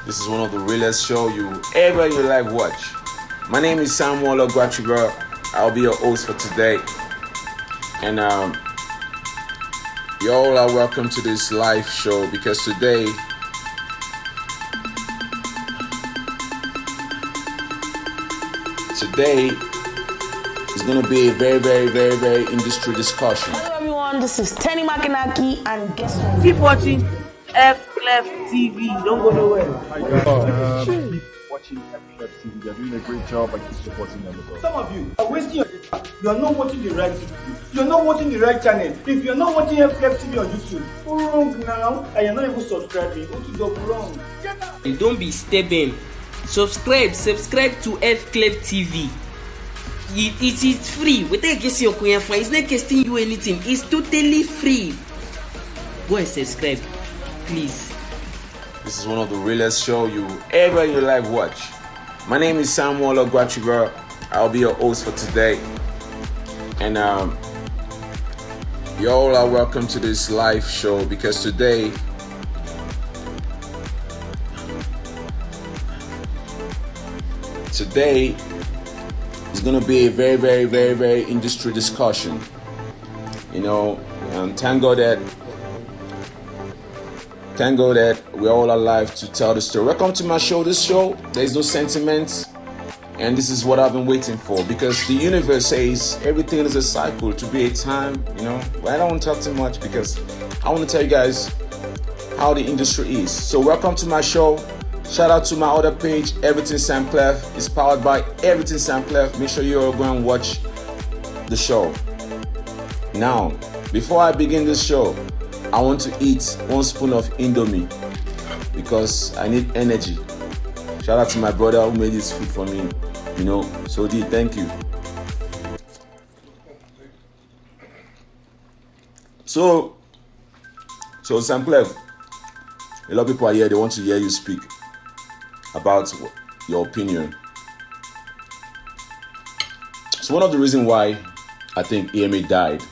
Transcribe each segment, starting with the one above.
This is one of the realest show you ever in your life watch. My name is Samuel Ogwachiga. I'll be your host for today. And you all are welcome to this live show because today is going to be a very industry discussion. Hello everyone, this is Tenny Makinaki and guess what? Keep watching Fklef TV. Don't go nowhere. Hi guys, keep watching Fklef TV. They're doing a great job and keep supporting them as well. Some of you are wasting your time. You are not watching the right TV. You are not watching the right channel. If you are not watching Fklef TV on YouTube, go wrong now and you're not even subscribing. Go to double wrong. Get out. And don't be stubborn. Subscribe to Fklef TV. It is free. It's not costing you anything. It's totally free. Go and subscribe, please. This is one of the realest show you ever in your life watch. My name is Samuel Ogwachiga. I'll be your host for today. And you all are welcome to this live show because today is going to be a very industry discussion. Thank God that we're all alive to tell the story. Welcome to my show. This show, there's no sentiments, and this is what I've been waiting for because the universe says everything is a cycle to be a time. But I don't want to talk too much because I want to tell you guys how the industry is. So welcome to my show. Shout out to my other page, Everything SAMKLEF. It's powered by Everything SAMKLEF. Make sure you all go and watch the show. Now, before I begin this show, I want to eat 1 spoon of Indomie because I need energy. Shout out to my brother who made this food for me. So thank you. So SAMKLEF, a lot of people are here. They want to hear you speak about your opinion. So one of the reasons why I think EME died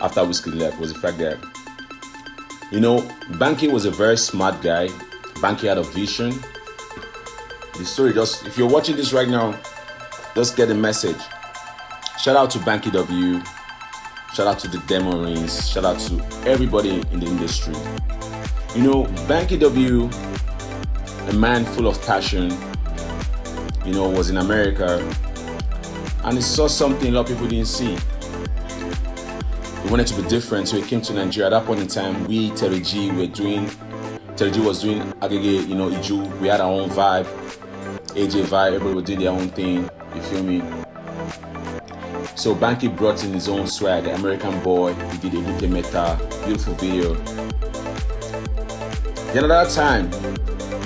after WIZKID left was the fact that Banky was a very smart guy. Banky had a vision. The story if you're watching this right now, just get the message. Shout out to Banky W. Shout out to the Demo Rings. Shout out to everybody in the industry. Banky W, a man full of passion, was in America and he saw something a lot of people didn't see. He wanted to be different, so he came to Nigeria. At that point in time, Terry G was doing Agege, Iju. We had our own vibe, AJ vibe, everybody was doing their own thing, you feel me? So Banky brought in his own swag, the American boy. He did a Hute Meta, beautiful video. Then at that time,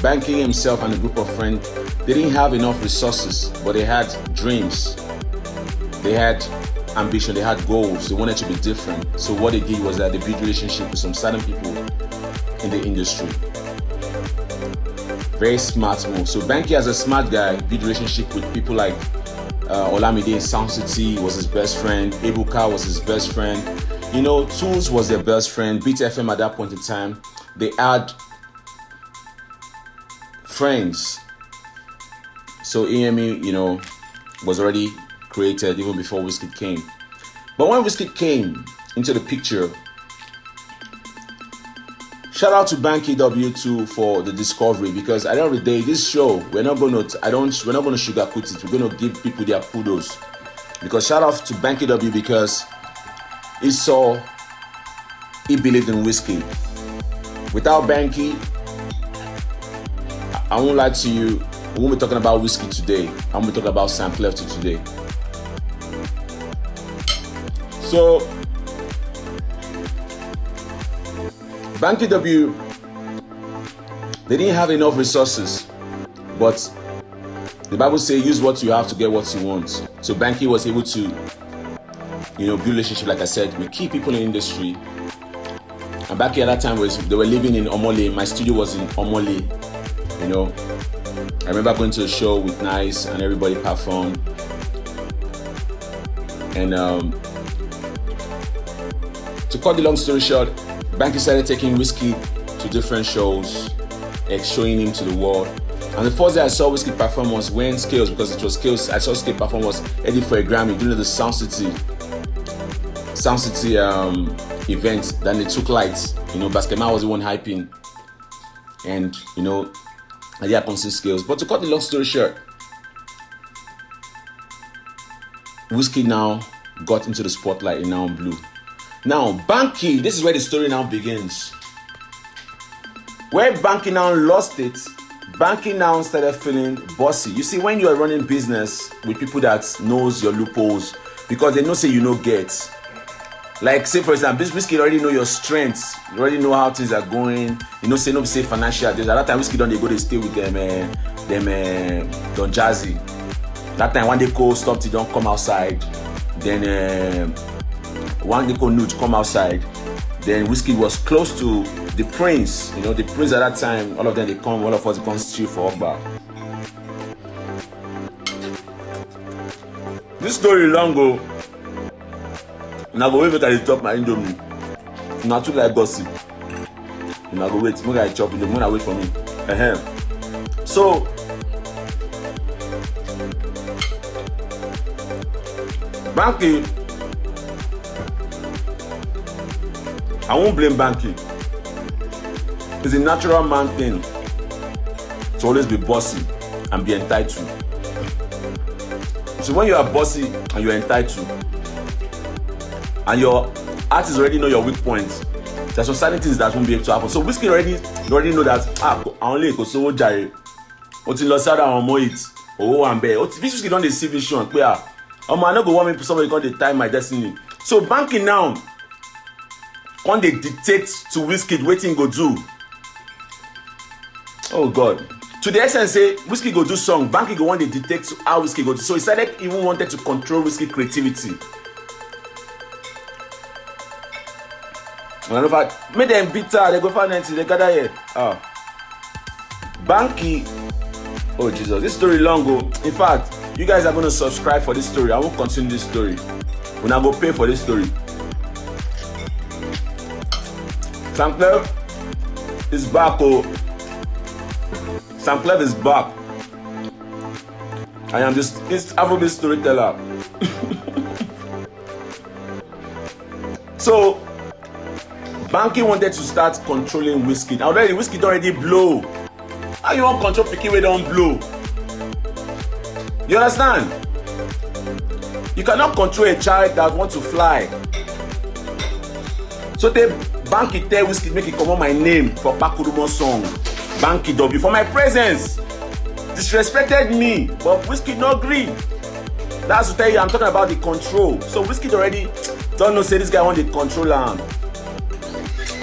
Banky himself and a group of friends, they didn't have enough resources, but they had dreams. They had ambition, they had goals, they wanted to be different. So what they did was that they built relationship with some certain people in the industry. Very smart move. So Banky, as a smart guy, built relationship with people like Olamide in Sound City was his best friend. Ebuka was his best friend. Tools was their best friend. Beat FM at that point in time, they had friends. So EME, was already created even before WIZKID came. But when WIZKID came into the picture, shout out to Banky W2 for the discovery because at the end of the day, this show we're not going to sugarcoat it. We're going to give people their kudos. Because shout out to Banky W because he believed in WIZKID. Without Banky, I won't lie to you, we won't be talking about WIZKID today. I'm going to be talking about SAMKLEF today. So, Banky W, they didn't have enough resources, but the Bible says use what you have to get what you want. So Banky was able to, build relationship, like I said, with key people in the industry. And Banky at that time they were living in Omole. My studio was in Omole. I remember going to a show with Nice and everybody performed. And to cut the long story short, Banky started taking WIZKID to to different shows, showing him to the world. And the first day I saw WIZKID perform was when Scales, because it was Scales, I saw Scales perform was Eddie for a Grammy during the Sound City event. Then they took lights. Basketman was the one hyping. And, I did happen to see Scales. But to cut the long story short, WIZKID now got into the spotlight in Now Blue. Now, Banky, this is where the story now begins. Where Banky now lost it, Banky now started feeling bossy. You see, when you are running business with people that knows your loopholes, because they know say you no get. Like say for example, WIZKID already know your strengths. You already know how things are going. Say no say financial. There's at that time WIZKID they go they stay with them Don Jazzy. That time one day call stop till don't come outside. Then one day call Nude come outside. Then WIZKID was close to the Prince. The Prince at that time, all of them they come, all of us come steal for Okba. This story long ago. Now go wait make I chop my Indomie. Now too like gossip. Now go wait, make I chop Indomie. When I wait for me. So Banky, I won't blame Banky. It's a natural man thing to always be bossy and be entitled. So when you are bossy and you're entitled, and your artists already know your weak points, there's some certain things that won't be able to happen. So WIZKID already know that I only go so jare. Until you start on more it. And bear. WIZKID don't see vision. Clear. I no go want me somebody come to time my destiny. So Banky now when they dictate to WIZKID waiting go do. Oh God. To the extent say WIZKID go do song, Banky go want they dictate how WIZKID go do. So he started even wanted to control WIZKID creativity. Make them bitter, they go find anything, they gather here. Banky, oh Jesus, this story long ago. In fact, you guys are going to subscribe for this story. I won't continue this story. When I go pay for this story. SAMKLEF is back, SAMKLEF is back. I am this Afrobeat storyteller. So Banky wanted to start controlling WIZKID. WIZKID already blow. How you want control pikin wey don't blow? You understand? You cannot control a child that wants to fly. So the Banky tell WIZKID make it come on my name for Pakurumo song. Banky W for my presence. Disrespected me, but WIZKID no agree. That's to tell you I'm talking about the control. So WIZKID already don't know say this guy want the control arm.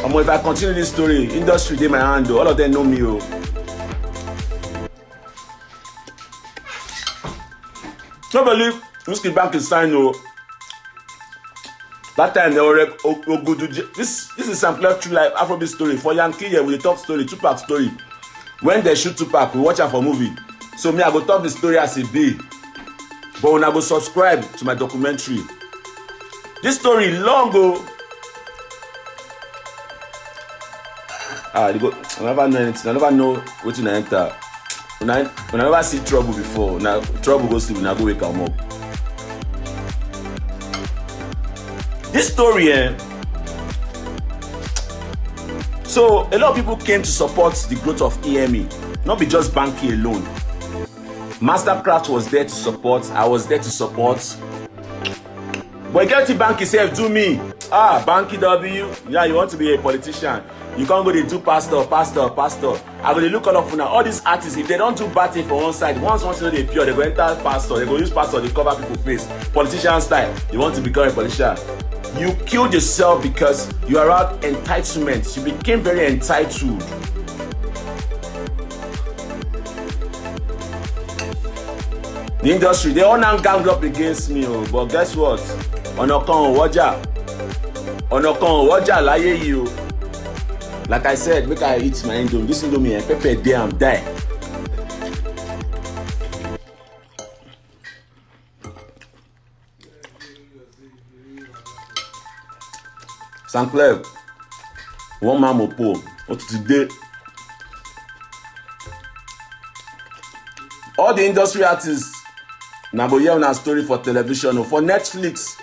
If I continue this story, industry dey my hand, all of them know me. So believe WIZKID Banky sign. That time they were this is SAMKLEF True Life Afrobeat story for Yankee here with the top story, Tupac story. When they shoot Tupac, we watch am for movie. So me I go talk the story as it be. But when I go subscribe to my documentary, this story long ago. I never know anything. I never know what to enter. When I never see trouble before, now trouble goes to when I go wake up. This story, so a lot of people came to support the growth of EME, not be just Banky alone. Mastercraft was there to support. I was there to support. But get to Banky self do me. Banky W. Yeah, you want to be a politician. You can't go to do pastor. I go to look all now. All these artists, if they don't do bad thing for one side, once to know they pure, they go enter pastor. They go use pastor to cover people's face. Politician style. You want to become a politician. You killed yourself because you are out entitlement. You became very entitled. The industry, they all now gang up against me. But guess what? Onokan Waja láyé yìí. Like I said, make I eat my Indomie. This Indomie and pepper there and die. SAMKLEF, one man mopo, But today, all the industry artists, now go hear una story for television or for Netflix.